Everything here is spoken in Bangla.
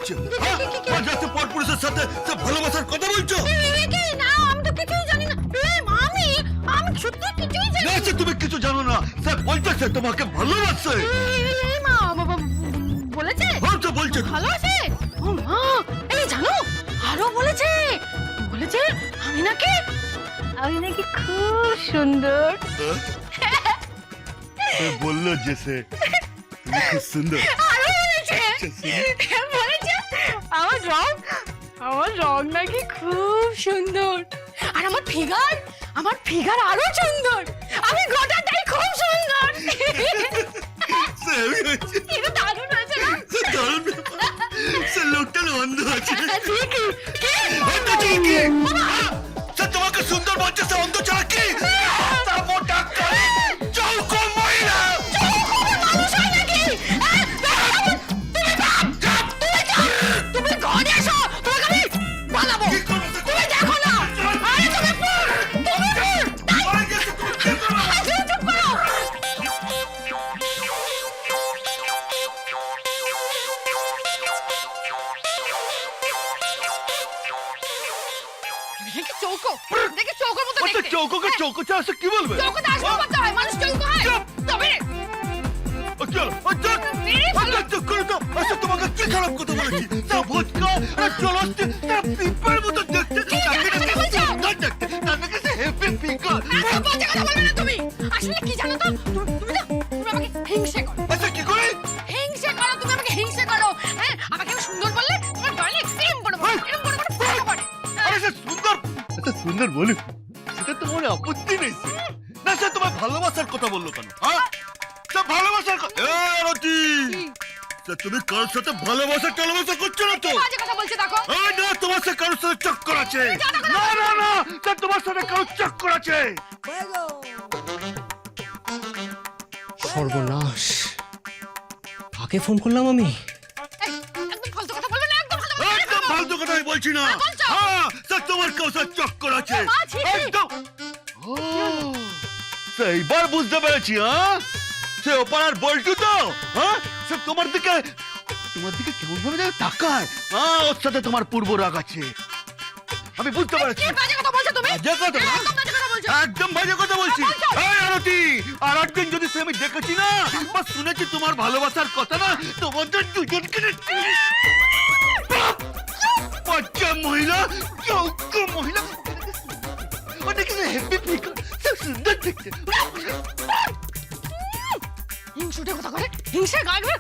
হচ্ছে? বাজাতে পরপুরুষের সাথে সে ভালোবাসার কথা বলছো? না আমি তো কিছুই জানি না। আমি সত্যি কিছুই জানি না সে তুমি কিছু জানো না, সে বলছে সে তোমাকে ভালোবাসে। মা বলেছে হ্যাঁ তো বলছে তো। ভালোবাসে। ও মা, এই জানো আরো বলেছে আমি নাকি খুব সুন্দর। সে বললো যে সে তুমি খুব সুন্দর। আরো বলেছে আমার রং নাকি খুব সুন্দর। আর আমার ফিগার আরো সুন্দর। আমি গোটাটাই খুব সুন্দর। সে হয়েছে, এটা দারুণ হয়েছে না? সে দারুণ ব্যাপার। সে লোকটা না অন্ধ আছে। ঠিকই। অন্ধ ছাড়া কি? সে তোমাকে সুন্দর বলছে, সে অন্ধ ছাড়া কি? তা মোটা কালী চৌকো মহিলা। মানুষ হয় নাকি? তুমি ঘরে এসো, তোমাকে আমি পালাবো। কি করবে সে? তুমি দেখো না। আরে তুমি মারা গেছে, তুমি কি করবে? চুপ করো। দেখি চৌকোর মতো আচ্ছা দেখতে। চৌকোকে চৌকো ছাড়া সে কি বলবে? চৌকোতে আসতে করতে হয়, মানুষ চৌকো হয়। তবে চলো চুপ করে তো। আচ্ছা তোমাকে কি খারাপ কথা বলেছি? তা ভোজকা চলস্তে তার পিঁপড়ের মতো দেখতে। তার কাছে হেপি পিকল। এত বাজে কথা বলবে না তুমি। আসলে কি জানো তো, তুমি আমাকে হিংসে করো। আচ্ছা কি করে? তুমি আমাকে হিংসে করো। হ্যাঁ, আমাকে আমি সুন্দর বললে তোমার গালে এক্সট্রিম বড় বড় এরকম বড় বড় ফোঁটা পড়ে। আরে সে সুন্দর, এত সুন্দর বলি সেটা তোমার আপত্তি নেই সে। না সে তোমার ভালোবাসার কথা বললো কেন? হ্যাঁ সে ভালোবাসার কথা। রতি সে তুমি কারোর সাথে ভালোবাসা করছো না তো? বাজে কথা বলছে দেখো। না তোমার সাথে কারোর সাথে চক্কর আছে। না সে তোমার সাথে কারোর চক্কর আছে। সর্বনাশ, কাকে ফোন করলাম আমি? একদম ফালতু কথা বলবে না, একদম ফালতু কথা বলবে না। একদম ফালতু কথা আমি বলছি না। বলছো? হ্যাঁ সে তোমার কারোর সাথে চক্কর আছে। আছে। একদম। ও সে এইবার বুঝতে পেরেছি। হ্যাঁ সে ওপাড়ার বল্টু তো। হ্যাঁ সে তোমার দিকে কেমন ভাবে যেন তাকায়। হ্যাঁ ওর সাথে তোমার পূর্ব রাগ আছে, আমি বুঝতে পেরেছি। কি বাজে কথা বলছো তুমি? বাজে কথা না? একদম বাজে কথা বলছো। একদম বাজে কথা বলছি। এই আরতি, আর একদিন যদি সে আমি দেখেছি না বা শুনেছি তোমার ভালোবাসার কথা না, তোমাদের দুজনকে বাচ্চা মহিলা, চৌকো মহিলা, ওটাকে হেপি ফিগার, সুন্দর দেখতে। হিংসুটে কথা করে, হিংসে গায়ে